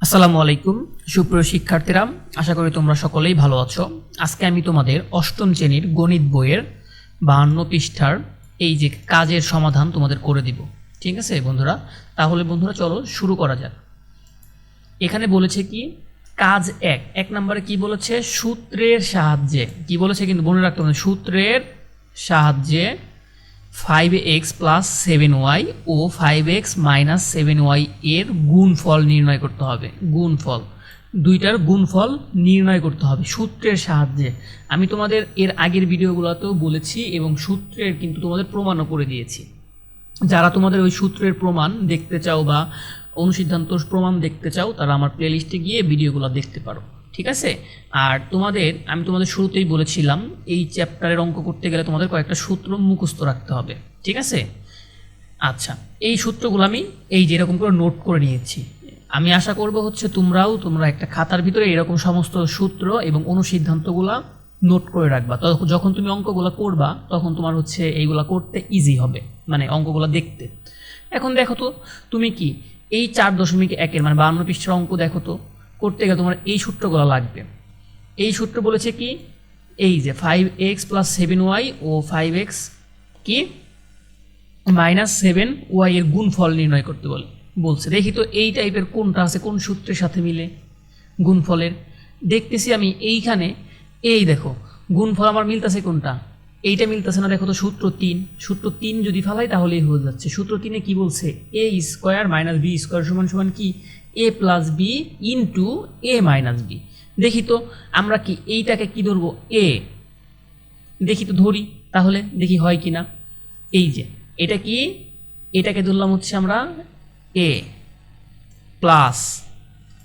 আসসালামু আলাইকুম সুপ্রিয় শিক্ষার্থীরা, আশা করি তোমরা সকলেই ভালো আছো। আজকে আমি তোমাদের অষ্টম শ্রেণীর গণিত বইয়ের 52 পৃষ্ঠার এই যে কাজের সমাধান তোমাদের করে দিব। ঠিক আছে বন্ধুরা, তাহলে বন্ধুরা চলো শুরু করা যাক। এখানে বলেছে কি কাজ এক নম্বরে কি বলেছে, সূত্রের সাহায্যে কি বলেছে, কিন্তু মনে রাখতে হবে সূত্রের সাহায্যে 5x প্লাস 7y ও 5x মাইনাস 7y এর গুণফল নির্ণয় করতে হবে। গুণফল, দুইটার গুণফল নির্ণয় করতে হবে সূত্রের সাহায্যে। আমি তোমাদের এর আগের ভিডিওগুলোতেও বলেছি এবং সূত্রের কিন্তু তোমাদের প্রমাণও করে দিয়েছি। যারা তোমাদের ওই সূত্রের প্রমাণ দেখতে চাও বা অনুসিদ্ধান্ত প্রমাণ দেখতে চাও, তারা আমার প্লেলিস্টে গিয়ে ভিডিওগুলো দেখতে পারো। ঠিক আছে। আর আমি তোমাদের শুরুতেই বলেছিলাম এই চ্যাপ্টারের অঙ্ক করতে গেলে তোমাদের কয়েকটা সূত্র মুখস্থ রাখতে হবে। ঠিক আছে। আচ্ছা, এই সূত্রগুলো আমি এই যে এরকম করে নোট করে নিয়েছি। আমি আশা করব তোমরা একটা খাতার ভিতরে এরকম সমস্ত সূত্র এবং অনুসিদ্ধান্তগুলো নোট করে রাখবা। যখন তুমি অঙ্কগুলো করবা তখন তোমার এইগুলা করতে ইজি হবে, মানে অঙ্কগুলো দেখতে। এখন দেখো তো তুমি কি এই 4.1 মানে 52 পৃষ্ঠার অঙ্ক দেখো তো, করতে গেলে তোমার এই সূত্রগুলো লাগবে। এই সূত্র বলেছে কি, এই যে 5x প্লাস 7y ও 5x কি মাইনাস 7y এর গুণফল নির্ণয় করতে বলছে। দেখি তো এই টাইপের কোনটা আছে, কোন সূত্রের সাথে মিলে গুণফলের। দেখতেছি আমি এইখানে, এই দেখো গুণফল আমার মিলতেছে কোনটা, এইটা মিলতেছে না। দেখো তো সূত্র 3 যদি ফেলাই তাহলেই হয়ে যাচ্ছে। সূত্র 3-এ কি বলছে, a square minus B square সমান সমান কি a plus B into A minus B. দেখি তো আমরা কি এইটাকে কি ধরবো, a, দেখি তো ধরি তাহলে দেখি হয় কি না। এই যে এটা কি, এটাকে ধরলাম আমরা a প্লাস,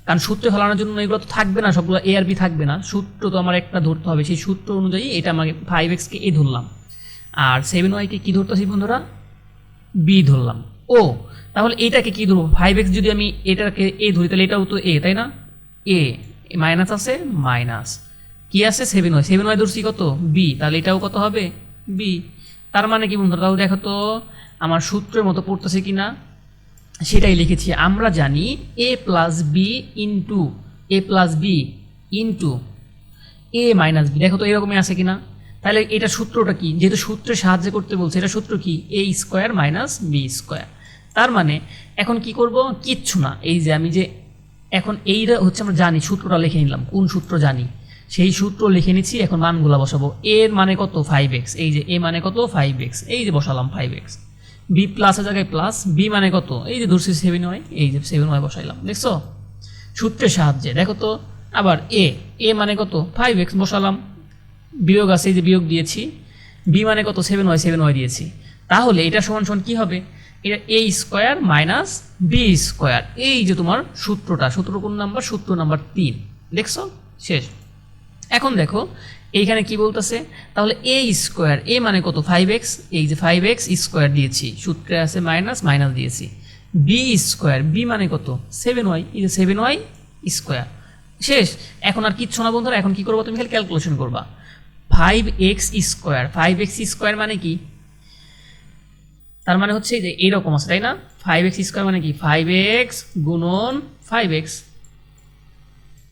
কারণ সূত্রে ফেলানোর জন্য এগুলো তো থাকবে না, সবগুলো এ আর বি থাকবে না, সূত্র তো আমার একটা ধরতে হবে। সেই সূত্র অনুযায়ী এটা আমাকে 5x-কে এ ধরলাম, আর 7y-কে কী ধরতেছি বন্ধুরা, বি ধরলাম। ও তাহলে এইটাকে কী ধরবো, 5x যদি আমি এটাকে এ ধরি তাহলে এটাও তো এ, তাই না। এ মাইনাস আছে, মাইনাস কি আছে 7y ধরছি কত, বি, তাহলে এটাও কত হবে, বি। তার মানে কি বন্ধুরা, তাহলে দেখো তো আমার সূত্রের মতো পড়তেছে কি না, সেটাই লিখেছি। আমরা জানি a plus B into A minus B, দেখো তো এরকমই আছে কিনা। তাহলে এটা সূত্রটা কি, যেহেতু সূত্রের সাহায্যে করতে বলছে, এটা সূত্র কি a square minus B square. তার মানে এখন কি করব, কিচ্ছু না, এই যে আমি যে এখন এইটা আমরা জানি, সূত্রটা লিখে নিলাম, কোন সূত্র জানি সেই সূত্র লিখে নিচ্ছি। এখন মানগুলো বসাবো, এর মানে কত 5x, এই যে এ মানে কত 5x, এই যে বসালাম 5x, বি প্লাসের জায়গায় প্লাস, বি মানে কত, এই যে ধরছি 7y, এই যে 7y বসাইলাম। দেখছো সূত্রের সাহায্যে। দেখো তো আবার এ মানে কত 5x বসালাম, বিয়োগ আছে এই যে বিয়োগ দিয়েছি, বি মানে কত 7y দিয়েছি। তাহলে এটা সমান সমান কী হবে, এটা a square minus B square. এই যে তোমার সূত্র কোন নাম্বার, সূত্র নাম্বার 3। দেখছো শেষ। এখন দেখো এইখানে কি বলতেছে, তাহলে a স্কোয়ার, এ মানে কত 5x, এই যে 5x স্কোয়ার দিয়েছি, সূত্রে আছে মাইনাস দিয়েছি, বি স্কোয়ার, বি মানে কত 7y, এই যে 7y স্কোয়ার। শেষ। এখন আর কিচ্ছু না বন্ধুরা, এখন কি করবো, তুমি খালি ক্যালকুলেশন করবা। 5x স্কোয়ার মানে কি, তার মানে যে এইরকম আছে তাই না। 5x স্কোয়ার মানে কি 5x গুণন 5x,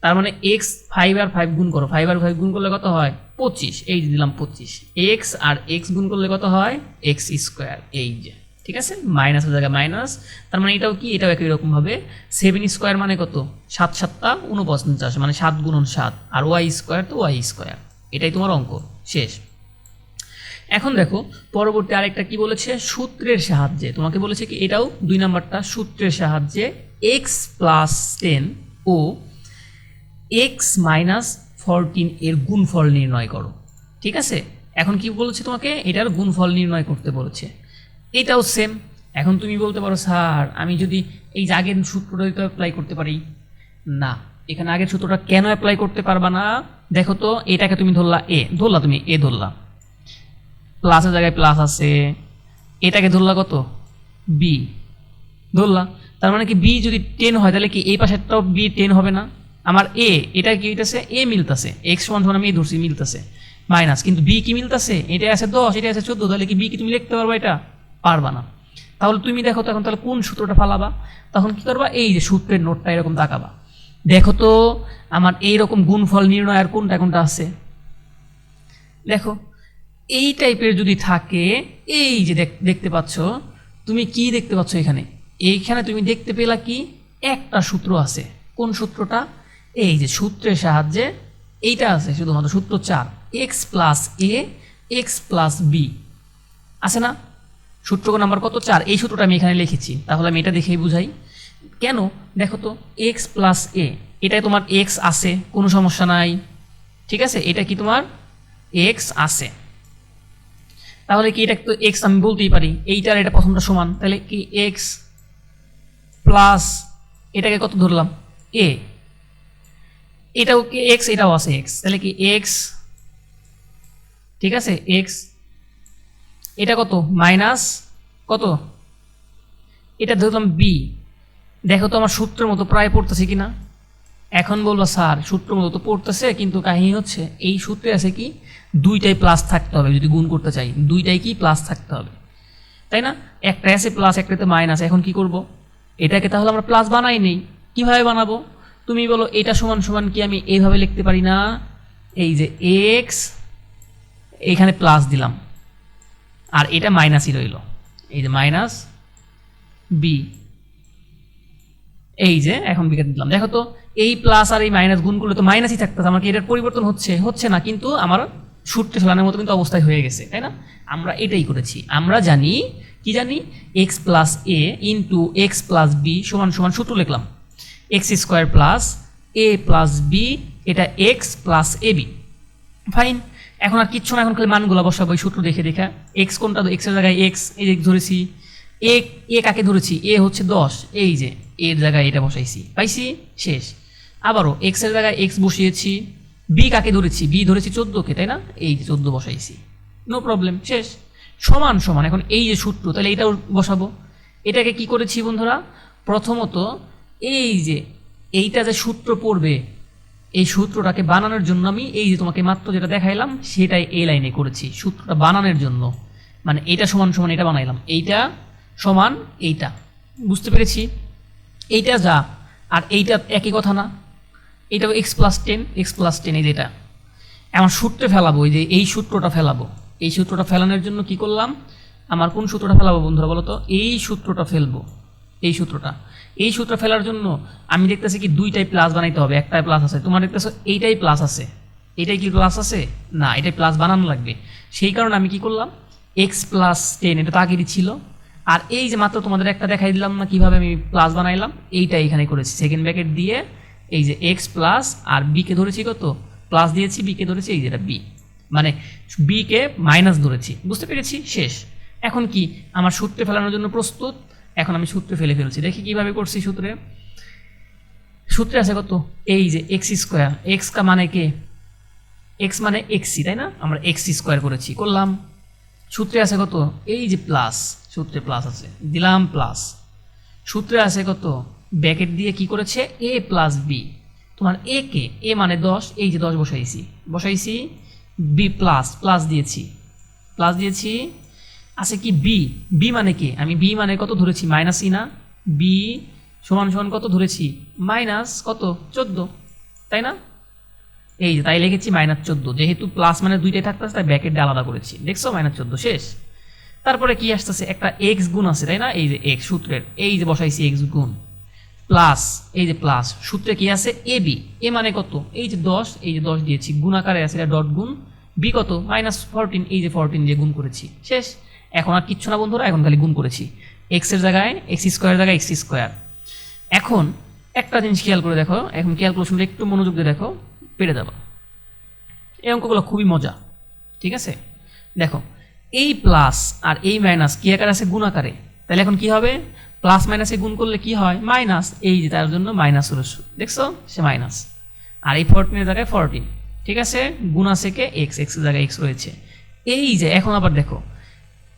তার মানে x 5 আর 5 গুণ করো, 5 আর 5 গুণ করলে কত হয় 25, এই যে দিলাম 25, x আর x গুণ করলে কত হয় x স্কোয়ার, এই যে ঠিক আছে, মাইনাসের জায়গায় মাইনাস। তার মানে এটাও কি, এটাও একই রকম হবে। 7 স্কোয়ার মানে কত 7 7 49, মানে 7 গুণন 7, আর y স্কোয়ার তো y স্কোয়ার। এটাই তোমার অঙ্ক শেষ। এখন দেখো পরবর্তী আরেকটা কি বলেছে, সূত্রের সাহায্যে। তোমাকে বলেছে কি, এটাও 2 নাম্বারটা, সূত্রের সাহায্যে x প্লাস 10 ও x মাইনাস 14 এর গুণফল নির্ণয় করো। ঠিক আছে। এখন কি বলেছে তোমাকে, এটার গুণফল নির্ণয় করতে বলেছে। এটাও সেম। এখন তুমি বলতে পারো স্যার আমি যদি এই যে আগের সূত্রটা অ্যাপ্লাই করতে পারি, না, এখানে আগের সূত্রটা কেন অ্যাপ্লাই করতে পারবা না। দেখো তো এটাকে তুমি ধরলা এ ধরলা, প্লাসের জায়গায় প্লাস আছে, এটাকে ধরলা কত বি ধরলা, তার মানে কি বি যদি 10 হয় তাহলে কি এই পাশেরটাও বি 10 হবে না। আমার এটা কি হইতেছে, এ মিলতেছে, এক্স সমান সমান আমি ধরছি মিলতেছে, মাইনাস কিন্তু বি কি মিলতেছে, এটা আছে 10, এটা আছে 14, তাহলে কি বি কি তুমি লিখতে পারবা, এটা পারবা না। তাহলে তুমি দেখো তখন তাহলে কোন সূত্রটা ফালাবা, তখন কি করবা, এই যে সূত্রের নোটটা এরকম তাকাবা, দেখো তো আমার এইরকম গুণফল নির্ণয় আর কোনটা কোনটা আছে, দেখো এই টাইপের যদি থাকে, এই যে দেখতে পাচ্ছ, তুমি কি দেখতে পাচ্ছ এখানে, এইখানে তুমি দেখতে পেলা কি একটা সূত্র আছে। কোন সূত্রটা? এই যে সূত্রের সাহায্যে এইটা আছে, শুধুমাত্র সূত্র 4, এক্স প্লাস এ এক্স প্লাস বি আছে না? সূত্র নাম্বার কত? 4। এই সূত্রটা আমি এখানে লিখেছি, তাহলে আমি এটা দেখেই বুঝাই কেন। দেখো তো এক্স প্লাস এ, এটাই তোমার এক্স আছে, কোনো সমস্যা নাই, ঠিক আছে, এটা কি তোমার এক্স আছে, তাহলে কি এটা তো এক্স আমি বলতেই পারি, এইটার এটা প্রথমটা সমান, তাহলে কি এক্স প্লাস এটাকে কত ধরলাম এ, এটাও কি এক্স, এটাও আছে এক্স, তাহলে কি এক্স, ঠিক আছে, এক্স, এটা কত মাইনাস কত, এটা ধরলাম বি। দেখো তো আমার সূত্রের মতো প্রায় পড়তেছে কিনা। এখন বলবো স্যার সূত্র মতো তো পড়তেছে, কিন্তু কাহিনী হচ্ছে এই সূত্রে আছে কি দুইটাই প্লাস থাকতে হবে, যদি গুণ করতে চাই দুইটাই কি প্লাস থাকতে হবে, তাই না? একটা আছে প্লাস, একটাতে মাইনাস। এখন কি করব, এটাকে তাহলে আমরা প্লাস বানাই নেই। কিভাবে বানাবো তুমি বলো? এটা সমান সমান কি আমি এইভাবে লিখতে পারি না, এই যে এক্স এখানে প্লাস দিলাম আর এটা মাইনাসই রইল, এই যে মাইনাস বি, এই যে এখন বিকে দিলাম। দেখো তো এই প্লাস আর এই মাইনাস গুণ করলে তো মাইনাসই থাকতেছে, আমার কি এটার পরিবর্তন হচ্ছে না, কিন্তু আমার সূত্রে ফেলানোর মতো কিন্তু অবস্থায় হয়ে গেছে, তাই না? আমরা এটাই করেছি। আমরা জানি কি জানি, এক্স প্লাস এ ইন্টু এক্স প্লাস বি সমান সমান সূত্র লিখলাম এক্স স্কোয়ার প্লাস এ প্লাস বি, এটা x plus A B. Fine, এখন আর কিচ্ছু না, এখন খালি মানগুলো বসাবো সূত্র দেখে দেখা। এক্স কোনটা? এক্সের জায়গায় এক্স এই ধরেছি, এ কাকে ধরেছি? এ হচ্ছে 10, এই যে এর জায়গায় এটা বসাইছি, পাইছি, শেষ। আবারও এক্সের জায়গায় এক্স বসিয়েছি, বি কাকে ধরেছি? বি ধরেছি 14কে, তাই না? এই যে 14 বসাইছি, নো প্রবলেম, শেষ। সমান সমান, এখন এই যে সূত্র, তাহলে এইটাও বসাবো। এটাকে কি করেছি বন্ধুরা? প্রথমত এই যে এইটা যে সূত্র পড়বে, এই সূত্রটাকে বানানোর জন্য আমি এই যে তোমাকে মাত্র যেটা দেখাইলাম সেটাই এই লাইনে করেছি, সূত্রটা বানানোর জন্য। মানে এইটা সমান সমান এটা বানাইলাম, এইটা সমান এইটা, বুঝতে পেরেছি? এইটা যা আর এইটা একই কথা না, এইটাও এক্স প্লাস 10 এই যেটা আমার সূত্রে ফেলাবো, এই যে এই সূত্রটা ফেলাবো। এই সূত্রটা ফেলানোর জন্য কি করলাম, আমার কোন সূত্রটা ফেলাবো বন্ধুরা বলো তো? এই সূত্রটা ফেলবো, এই সূত্রটা। এই সূত্র ফেলার জন্য আমি দেখতেছি কি দুইটাই প্লাস বানাইতে হবে, একটাই প্লাস আছে, তোমার দেখতেছো এইটাই প্লাস আছে, এইটাই কি প্লাস আছে না, এটাই প্লাস বানানো লাগবে। সেই কারণে আমি কি করলাম, এক্স প্লাস 10, এটা তো আগেরই ছিল। আর এই যে মাত্র তোমাদের একটা দেখাই দিলাম না কিভাবে আমি প্লাস বানাইলাম, এইটা এখানে করেছি সেকেন্ড ব্র্যাকেট দিয়ে, এই যে এক্স প্লাস আর বিকে ধরেছি কত প্লাস দিয়েছি, বিকে ধরেছি এই যেটা বি, মানে বিকে মাইনাস ধরেছি, বুঝতে পেরেছি, শেষ। এখন কি আমার সূত্রে ফেলানোর জন্য প্রস্তুত। এখন আমি সূত্রে ফেলে ফেলছি, দেখি কিভাবে করছি। সূত্রে আছে কত, এই যে এক্স স্কোয়ার, এক্স কা মানে কে, এক্স মানে এক্সি, তাই না? আমরা এক্স স্কোয়ার করেছি, করলাম। সূত্রে আছে কত, এই যে প্লাস, সূত্রে প্লাস আছে, দিলাম প্লাস। সূত্রে আছে কত, ব্র্যাকেট দিয়ে কি করেছে, এ প্লাস বি, তোমার এ কে, এ মানে 10, এই যে 10 বসাইছি, বি প্লাস দিয়েছি, আছে কি বি, বি মানে কি, আমি বি মানে কত ধরেছি মাইনাস ই না, বি সমান সমান কত ধরেছি মাইনাস কত 14, তাই না? এই যে তাই লিখেছি -14, যেহেতু প্লাস মানে দুইটাই থাকতেছে তাই ব্র্যাকেট দিয়ে আলাদা করেছি, দেখছো -14, শেষ। তারপরে কি আসতেছে, একটা এক্স গুণ আছে, তাই না? এই যে এক্স সূত্রের, এই যে বসাইছি এক্স গুণ প্লাস, এই যে প্লাস সূত্রে কি আছে এ বি, এ মানে কত, এই যে 10, এই যে 10 দিয়েছি, গুণ আকারে আছে, এটা ডট গুণ, বি কত -14, এই যে 14 দিয়ে গুণ করেছি, শেষ। এখন আর কিচ্ছু না বন্ধুরা, এখন খালি গুণ করেছি, এক্স এর জায়গায় এক্স স্কোয়ার জায়গায় এক্স স্কোয়ার। এখন একটা জিনিস খেয়াল করে দেখো, এখন ক্যালকুলেশনটা একটু মনোযোগ দিয়ে দেখো, পেরে যাবা। এই অঙ্কগুলো খুবই মজা, ঠিক আছে? দেখো এই প্লাস আর এই মাইনাস কি আকারে আছে, গুণ আকারে, তাহলে এখন কি হবে, প্লাস মাইনাসে গুণ করলে কি হয় মাইনাস, এই যে তার জন্য মাইনাস রয়েছে, দেখছো সে মাইনাস। আর এই 14 এর জায়গায় 14, ঠিক আছে, গুণ আছে কে এক্স, এক্স এর জায়গায় এক্স রয়েছে। এই যে এখন আবার দেখো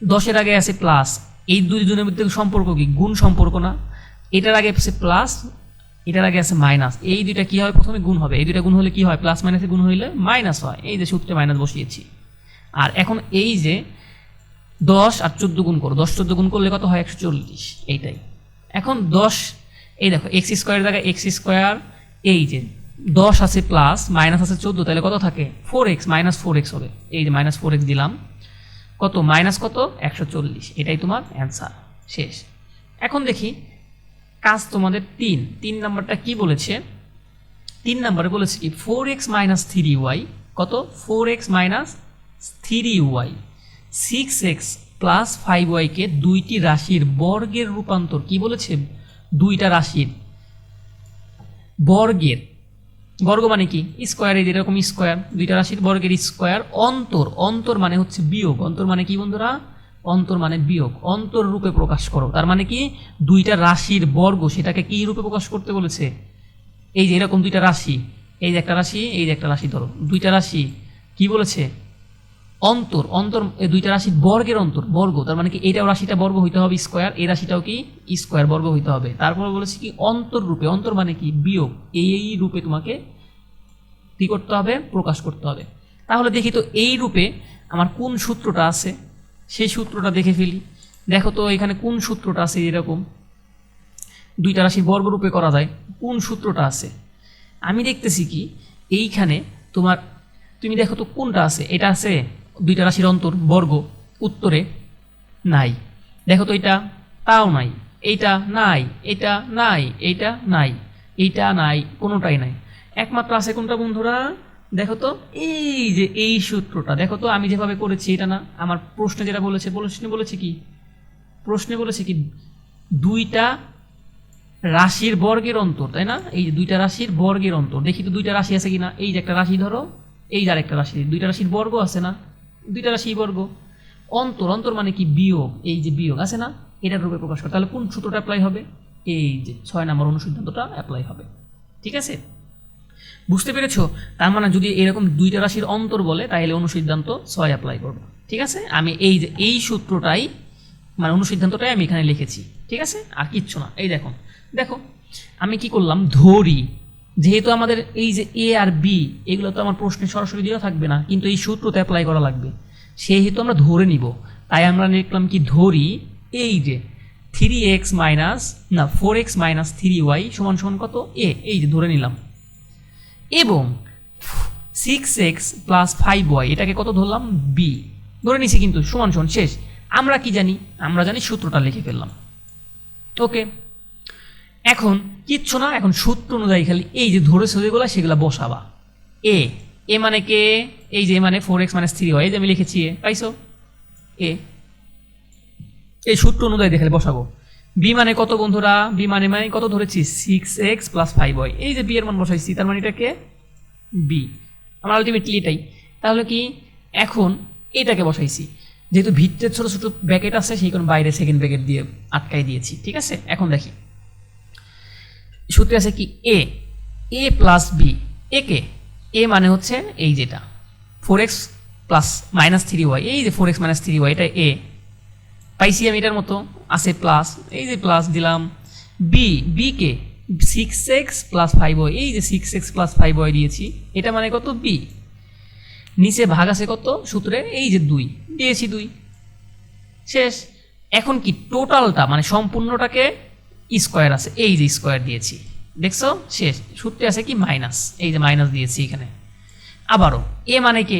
10 এর আগে আছে প্লাস, এই দুইজনের মধ্যে সম্পর্ক কি, গুণ সম্পর্ক না? এটার আগে আছে প্লাস, এটার আগে আছে মাইনাস, এই দুইটা কি হয়, প্রথমে গুণ হবে, এই দুইটা গুণ হলে কি হয়, প্লাস মাইনাসে গুণ হইলে মাইনাস হয়, এই যে সূত্রে মাইনাস বসিয়েছি। আর এখন এই যে 10 আর 14 গুণ করো, 10 14 গুণ করলে কত হয় 140, এইটাই। এখন 10, এই দেখো এক্স স্কোয়ার জায়গায় এক্স স্কোয়ার, এই যে 10 আছে প্লাস মাইনাস আছে 14, তাহলে কত থাকে 4x, -4x হবে। এই যে -4x দিলাম, কত মাইনাস কত 140, এটাই তোমার অ্যান্সার। শেষ। এখন দেখি কাজ তোমাদের 3 নাম্বারটা কি বলেছে। 3 নাম্বারে বলেছে কি 4x - 3y, কত 4x - 3y, 6x + 5y কে দুইটি রাশির বর্গের রূপান্তর, কি বলেছে দুইটা রাশির বর্গের, বর্গ মানে কি স্কোয়ার, এই এরকম স্কোয়ার, দুইটা রাশির বর্গের স্কোয়ার, অন্তর, অন্তর মানে হচ্ছে বিয়োগ, অন্তর মানে কি বন্ধুরা, অন্তর মানে বিয়োগ, অন্তর রূপে প্রকাশ করো। তার মানে কি দুইটা রাশির বর্গ, সেটাকে কি রূপে প্রকাশ করতে বলেছে, এই যে এরকম দুইটা রাশি, এই যে একটা রাশি, এই যে একটা রাশি, ধরো দুইটা রাশি কি বলেছে অন্তর, অন্তর এই দুইটা রাশির বর্গের অন্তর, বর্গ, তার মানে কি এইটাও রাশিটা বর্গ হইতে হবে স্কোয়ার, এই রাশিটাও কি স্কোয়ার বর্গ হইতে হবে। তারপর বলেছে কি অন্তর রূপে, অন্তর মানে কি বিয়োগ, এই রূপে তোমাকে কি করতে হবে প্রকাশ করতে হবে। তাহলে দেখি তো এই রূপে আমার কোন সূত্রটা আছে, সেই সূত্রটা দেখে ফেলি। দেখো তো এখানে কোন সূত্রটা আছে, এরকম দুইটা রাশির বর্গরূপে করা যায়, কোন সূত্রটা আছে। আমি দেখতেছি কি এইখানে তোমার, তুমি দেখো তো কোনটা আছে, এটা আছে দুইটা রাশির অন্তর বর্গ, উত্তরে নাই। দেখো তো এটা, তাও নাই, এইটা নাই, এটা নাই, এইটা নাই, এইটা নাই, কোনোটাই নাই। একমাত্র আছে কোনটা বন্ধুরা, দেখো তো এই যে এই সূত্রটা, দেখো তো আমি যেভাবে করেছি এটা না, আমার প্রশ্নে যেটা বলেছে, প্রশ্নে বলেছে কি দুইটা রাশির বর্গের অন্তর, তাই না, এই যে দুইটা রাশির বর্গের অন্তর। দেখি তো দুইটা রাশি আছে কিনা, এই যে একটা রাশি ধরো, এই যে আরেকটা রাশি, দুইটা রাশির বর্গ আছে না, দুইটা রাশি বর্গ, অন্তর, অন্তর মানে কি বিয়োগ, এই যে বিয়োগ আছে না, এটার রূপে প্রকাশ করে। তাহলে কোন সূত্রটা অ্যাপ্লাই হবে, এই যে 6 নম্বর অনুসিদ্ধান্তটা অ্যাপ্লাই হবে। ঠিক আছে, বুঝতে পেরেছো? তার মানে যদি এরকম দুইটা রাশির অন্তর বলে তাহলে অনুসিদ্ধান্ত 6 অ্যাপ্লাই করবে। ঠিক আছে, আমি এই যে এই সূত্রটাই মানে অনুসিদ্ধান্তটাই আমি এখানে লিখেছি। ঠিক আছে, আর কিচ্ছু না। এই দেখো দেখো আমি কি করলাম, ধরি যেহেতু আমাদের এই যে এ আর বি এগুলো তো আমার প্রশ্নে সরাসরি দেওয়া থাকবে না, কিন্তু এই সূত্রতে অ্যাপ্লাই করা লাগবে, সেহেতু আমরা ধরে নিব। তাই আমরা লিখলাম কি ধরি এই যে 3x মাইনাস না 4x - 3y = কত এ, এই যে ধরে নিলাম, এবং 6x + 5y এটাকে কত ধরলাম বি ধরে নিছি, কিন্তু সমান শেষ। আমরা কি জানি, আমরা জানি সূত্রটা লিখে ফেললাম। ওকে, এখন কিচ্ছু না, এখন সূত্র অনুযায়ী খালি এই যে ধরেছো যেগুলো সেগুলো বসাবা। এ মানে কে, এই যে মানে 4x - 3y, এই যে আমি লিখেছি এ, পাইছো এ, এই সূত্র অনুযায়ী দেখে বসাবো। বি মানে কত বন্ধুরা, বি মানে কত ধরেছি 6x + 5y, এই যে বি এর মান বসাইছি, তার মানে এটাকে বি, আমরা আলটিমেটলি এটাই। তাহলে কি এখন এটাকে বসাইছি, যেহেতু ভিতরে ছোট ছোট ব্র্যাকেট আছে সেই কারণে বাইরে সেকেন্ড ব্র্যাকেট দিয়ে আটকাই দিয়েছি। ঠিক আছে, এখন দেখি সূত্রে আছে কি এ + বি, একে এ মানে হচ্ছে এই যেটা 4x + -3y, এই যে 4x - 3y এটা এ পাইছি আমি, এটার মতো আছে প্লাস, এই যে প্লাস দিলাম। বি কে 6x + 5y, এই যে 6x + 5y দিয়েছি, এটা মানে কত বি। নিচে ভাগ আছে কত সূত্রে, এই যে 2 দিয়েছি, 2 শেষ। এখন কি টোটালটা মানে সম্পূর্ণটাকে স্কোয়ার আছে, এই যে স্কোয়ার দিয়েছি, দেখছো শেষ। সূত্রে আছে কি মাইনাস, এই যে মাইনাস দিয়েছি এখানে। আবারও এ মানে কে,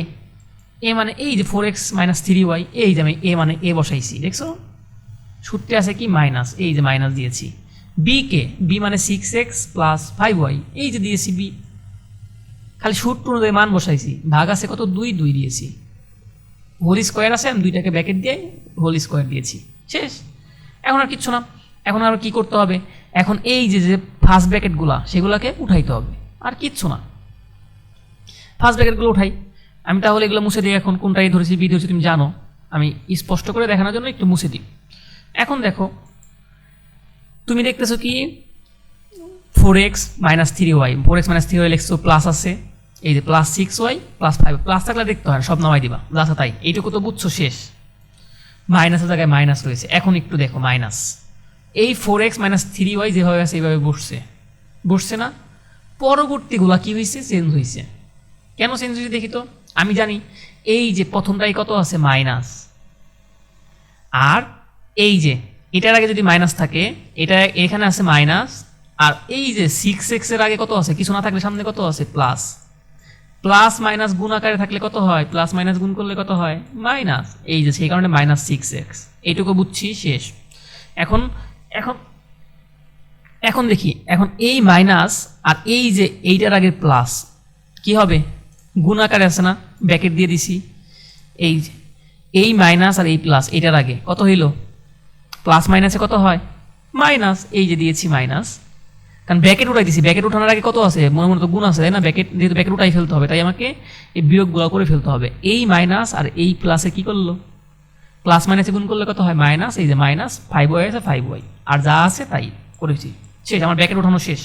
এ মানে এই যে 4x - 3y, এই যে আমি এ মানে এ বসাইছি, দেখছো সূত্রে আছে কি মাইনাস, এই যে মাইনাস দিয়েছি। বি কে, বি মানে 6x + 5y, এই যে দিয়েছি বি, খালি সূত্র অনুযায়ী মান বসাইছি, ভাগ আছে কত 2 দিয়েছি, হোল স্কোয়ার আছে, আমি দুইটাকে ব্র্যাকেট দিয়ে হোল স্কোয়ার দিয়েছি, শেষ। এখন আর কিচ্ছু না, এখন আর কি করতে হবে, এখন এই যে যে ফার্স্ট ব্র্যাকেটগুলো সেগুলোকে উঠাইতে হবে, আর কিচ্ছু না। ফার্স্ট ব্র্যাকেটগুলো উঠাই আমি, তাহলে এগুলো মুছে দিই। এখন কোনটাই ধরেছি বি ধরেছি তুমি জানো, আমি স্পষ্ট করে দেখানোর জন্য একটু মুছে দিই। এখন দেখো তুমি দেখতেছো কি 4x - 3y, 4x - 3y লিখছো, প্লাস আছে এই যে +6y + 5, প্লাস থাকলে দেখতে হয় সব নামাই দিবা, যা তাই, এইটুকু তো বুঝছো শেষ। মাইনাসের জায়গায় মাইনাস রয়েছে, এখন একটু দেখো মাইনাস, এই 4x - 3y যেভাবে আছে এইভাবে বসছে না, পরবর্তীগুলা কি হয়েছে চেঞ্জ হয়েছে। কেন চেঞ্জ হয়েছে দেখি তো, আমি জানি এই যে প্রথমটাই কত আছে মাইনাস, আর এই যে এটার আগে যদি মাইনাস থাকে, এটা এখানে আছে মাইনাস, আর এই যে 6x এর আগে কত আছে, কিছু না থাকলে সামনে কত আছে, প্লাস। প্লাস মাইনাস গুণ আকারে থাকলে কত হয়, প্লাস মাইনাস গুণ করলে কত হয়, মাইনাস। এই যে সেই কারণে -6x। এইটুকু বুঝছি, শেষ। এখন এখন এখন দেখি, এখন এই মাইনাস আর এই যে এইটার আগে প্লাস কি হবে, গুণ আকারে আছে না, ব্র্যাকেট দিয়ে দিছি। এই যে এই মাইনাস আর এই প্লাস, এটার আগে কত হইল, প্লাস মাইনাসে কত হয়, মাইনাস। এই যে দিয়েছি মাইনাস, কারণ ব্র্যাকেট উঠাই দিছি, ব্র্যাকেট উঠানোর আগে কত আছে, মনে মনে তো গুণ আছে, তাই না, ব্র্যাকেট যেহেতু ব্র্যাকেট উঠাই ফেলতে হবে, তাই আমাকে এই বিয়োগগুলো করে ফেলতে হবে। এই মাইনাস আর এই প্লাসে কি করলো, প্লাস মাইনাসে গুণ করলে কত হয়, মাইনাস। এই যে মাইনাস 5y আছে, 5y, আর যা আছে তাই করেছি, শেষ। আমার ব্র্যাকেট উঠানো শেষ।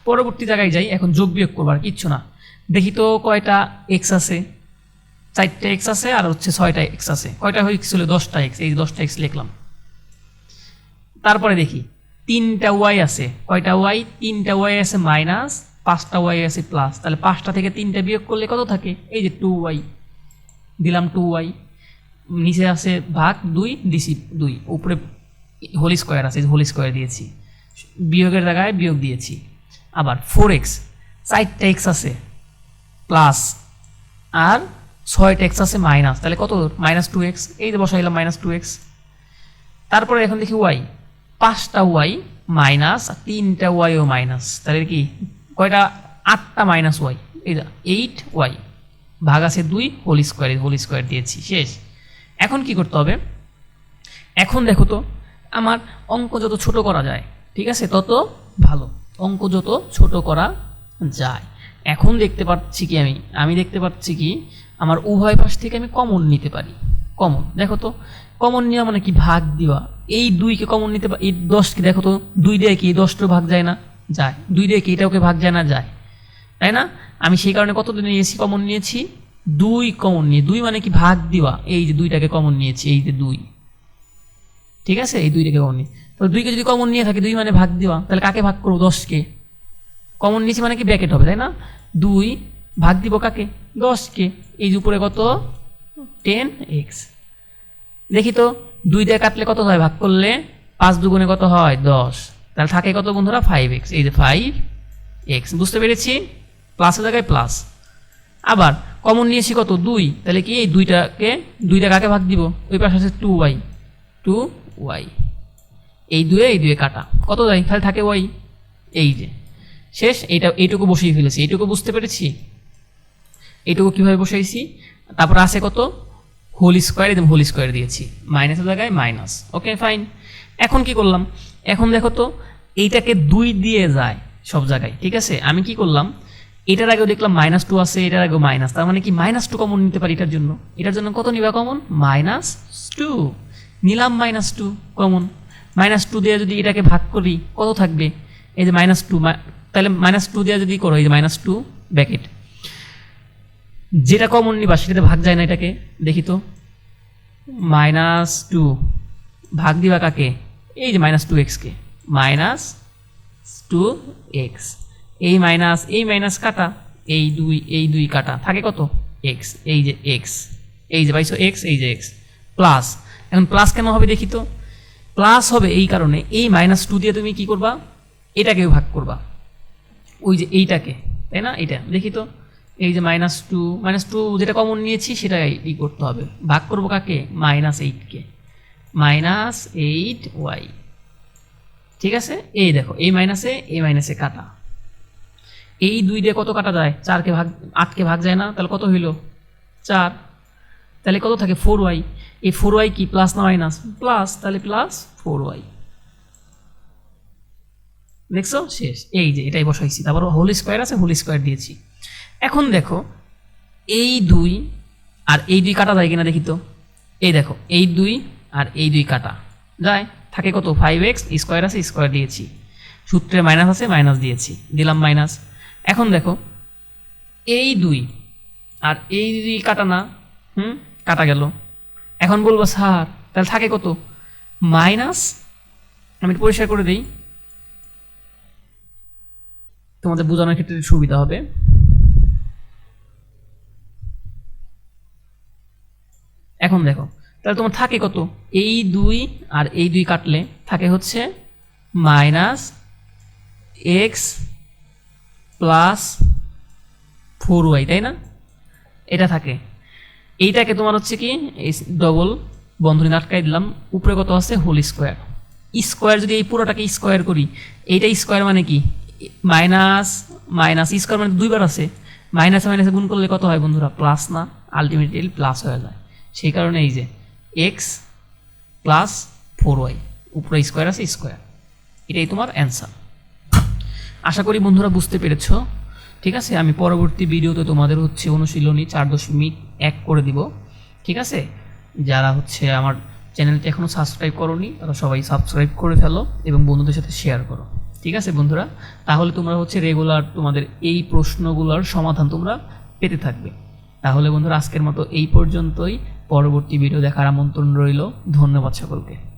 পরবর্তী জায়গায় যাই, এখন যোগ বিয়োগ করবার কিচ্ছু না। দেখি তো কয়টা এক্স আছে, 4টা এক্স আছে, আর হচ্ছে 6টা এক্স আছে। কয়টা হয়েছিল, 10টা এক্স। এই 10টা এক্স লিখলাম। তারপরে দেখি 3টা ওয়াই আছে, কয়টা ওয়াই, 3টা ওয়াই আছে মাইনাস, 5টা ওয়াই আছে প্লাস। তাহলে 5টা থেকে 3টা বিয়োগ করলে কত থাকে, এই যে 2y দিলাম, 2y। নিচে আছে ভাগ 2 দিছি 2, উপরে হোল স্কোয়ার আছে, হোল স্কোয়ার দিয়েছি, বিয়োগের জায়গায় বিয়োগ দিয়েছি। আবার 4x, 4টা এক্স আছে প্লাস, আর 6টা এক্স আছে মাইনাস, তাহলে কত, -2x। এই যে বসাইলাম -2x। তারপরে এখন দেখি ওয়াই, 5টা ওয়াই মাইনাস, 3টা ওয়াইও মাইনাস, তাহলে কি কয়টা, 8টা মাইনাস ওয়াই। এই যে 8y ভাগ আছে 2, হোল স্কোয়ার দিয়েছি, শেষ। এখন কি করতে হবে, এখন দেখো তো আমার অঙ্ক যত ছোট করা যায়, ঠিক আছে, তত ভালো। অঙ্ক যত ছোট করা যায়। এখন দেখতে পাচ্ছি কি, আমি দেখতে পাচ্ছি কি, আমার উভয় পাশ থেকে আমি কমন নিতে পারি। কমন দেখো তো, কমন নেওয়া মানে কি, ভাগ দেওয়া। এই 2কে কমন নিতে পারি, এই 10কে দেখো তো, 2 দিয়ে কি 10টা ভাগ যায় না, যায়। 2 দিয়ে কি এটাকে ভাগ যায় না, যায়, তাই না। আমি সেই কারণে কত নিয়েছি, কমন নিয়েছি 2 কমন নিয়ে। 2 মানে কি, ভাগ দেওয়া। এই যে 2টাকে কমন নিয়েছি, এই যে 2, ঠিক আছে, এই 2টাকে কমন নিয়ে। তো 2কে যদি কমন নিয়ে থাকে, 2 মানে ভাগ দেওয়া, তাহলে কাকে ভাগ করবো, 10কে। কমন নিয়েছি মানে কি, ব্র্যাকেট হবে, তাই না। 2 ভাগ দিব কাকে, 10কে। এই যে উপরে কত, 10x। দেখি তো 2 দিয়ে কাটলে কত হয়, ভাগ করলে 5 দুগুণে কত হয়, 10। তাহলে থাকে কত বন্ধুরা, 5x। এই যে 5x, বুঝতে পেরেছি, প্লাসের জায়গায় প্লাস। আবার কমন নিয়েছি কত, 2, তাহলে কি এই 2টা কাকে ভাগ দিব, ওই পাশে আছে 2y, 2y। এই 2 কাটা, কত যায়, তাহলে থাকে y। এই যে শেষ। এইটুকু বসিয়ে ফেলেছি, এইটুকু বুঝতে পেরেছি। এইটুকু কিভাবে বসাইছি, তারপর আছে কত, হোল স্কোয়ার, একদম হোল স্কোয়ার দিয়েছি, মাইনাসের জায়গায় মাইনাস। Okay fine. এখন কি করলাম, এখন দেখো তো এইটাকে 2 দিয়ে যায় সব জায়গায়, ঠিক আছে। আমি কি করলাম, এটার আগেও দেখলাম -2 আছে, এটার আগেও মাইনাস, তার মানে কি -2 কমন নিতে পারি এটার জন্য। এটার জন্য কত নিবা কমন, -2 নিলাম, -2 কমন। -2 দিয়ে যদি এটাকে ভাগ করি কত থাকবে, এই যে -2, তাহলে -2 দিয়ে যদি করো, এই যে -2 ব্র্যাকেট, যেটা কমন নিবা সেটাতে ভাগ যায় না, এটাকে দেখি তো, -2 ভাগ দিবা কাকে, এই যে -2x কে, -2x। এই মাইনাস কাটা, এই 2 কাটা, থাকে কত, x। এই যে x, এই যে পাইছো x, এই যে x প্লাস। এখন প্লাস কেন হবে দেখি তো, প্লাস হবে এই কারণে, এই -2 দিয়ে তুমি কি করবা, এটাকেও ভাগ করবা, ওই যে এইটাকে, তাই না। এটা দেখি তো, এই যে -2 যেটা কমন নিয়েছি সেটাই ই করতে হবে, ভাগ করবো কাকে, -8 কে, -8y, ঠিক আছে। এই দেখো, এই মাইনাসে কাটা, এই 2 দিয়ে কত কাটা যায়, 8কে ভাগ যায় না, তাহলে কত হইল, 4। তাহলে কত থাকে, 4y। এই 4y কি, প্লাস না মাইনাস, প্লাস, তাহলে +4y। দেখছো, শেষ। এই যে এটাই বসাইছি, তারপর হোল স্কোয়ার আছে, হোল স্কোয়ার দিয়েছি। এখন দেখো এই 2 আর এই 2 কাটা যায় কিনা দেখি তো, এই দেখো এই 2 আর এই 2 কাটা যায়, থাকে কত, 5x, স্কোয়ার আছে, স্কোয়ার দিয়েছি, সূত্রে মাইনাস আছে, মাইনাস দিয়েছি, দিলাম মাইনাস। এখন দেখো এই 2 আর এই 2 কাটা না, কাটা গেল। এখন বলবো স্যার তাহলে থাকে কত, মাইনাস, আমি পরিষ্কার করে দিই তোমাদের বোঝানোর ক্ষেত্রে সুবিধা হবে। এখন দেখো তাহলে তোমার থাকে কত, এই 2 আর এই 2 কাটলে থাকে হচ্ছে এক্স প্লাস 4y, তাই না? এটা থাকে। এইটাকে তোমার হচ্ছে কি এই ডবল বন্ধনী আটকাই দিলাম, উপরে কত আছে হোল স্কোয়ার। স্কোয়ার যদি এই পুরোটাকে স্কোয়ার করি, এইটা স্কোয়ার মানে কি মাইনাস মাইনাস, স্কোয়ার মানে দুইবার আছে, মাইনাসে মাইনাসে গুণ করলে কত হয় বন্ধুরা প্লাস না, আলটিমেটলি প্লাস হয়ে যায়। সেই কারণে এই যে এক্স প্লাস 4y, উপরে স্কোয়ার আছে স্কোয়ার, এটাই তোমার অ্যান্সার। আশা করি বন্ধুরা বুঝতে পেরেছ। ঠিক আছে, আমি পরবর্তী ভিডিওতে তোমাদের হচ্ছে অনুশীলনী 4.1 করে দিব। ঠিক আছে, যারা হচ্ছে আমার চ্যানেলটি এখনও সাবস্ক্রাইব করোনি তারা সবাই সাবস্ক্রাইব করে ফেলো এবং বন্ধুদের সাথে শেয়ার করো। ঠিক আছে বন্ধুরা, তাহলে তোমরা হচ্ছে রেগুলার তোমাদের এই প্রশ্নগুলোর সমাধান তোমরা পেতে থাকবে। তাহলে বন্ধুরা আজকের মতো এই পর্যন্তই, পরবর্তী ভিডিও দেখার আমন্ত্রণ রইল। ধন্যবাদ সকলকে।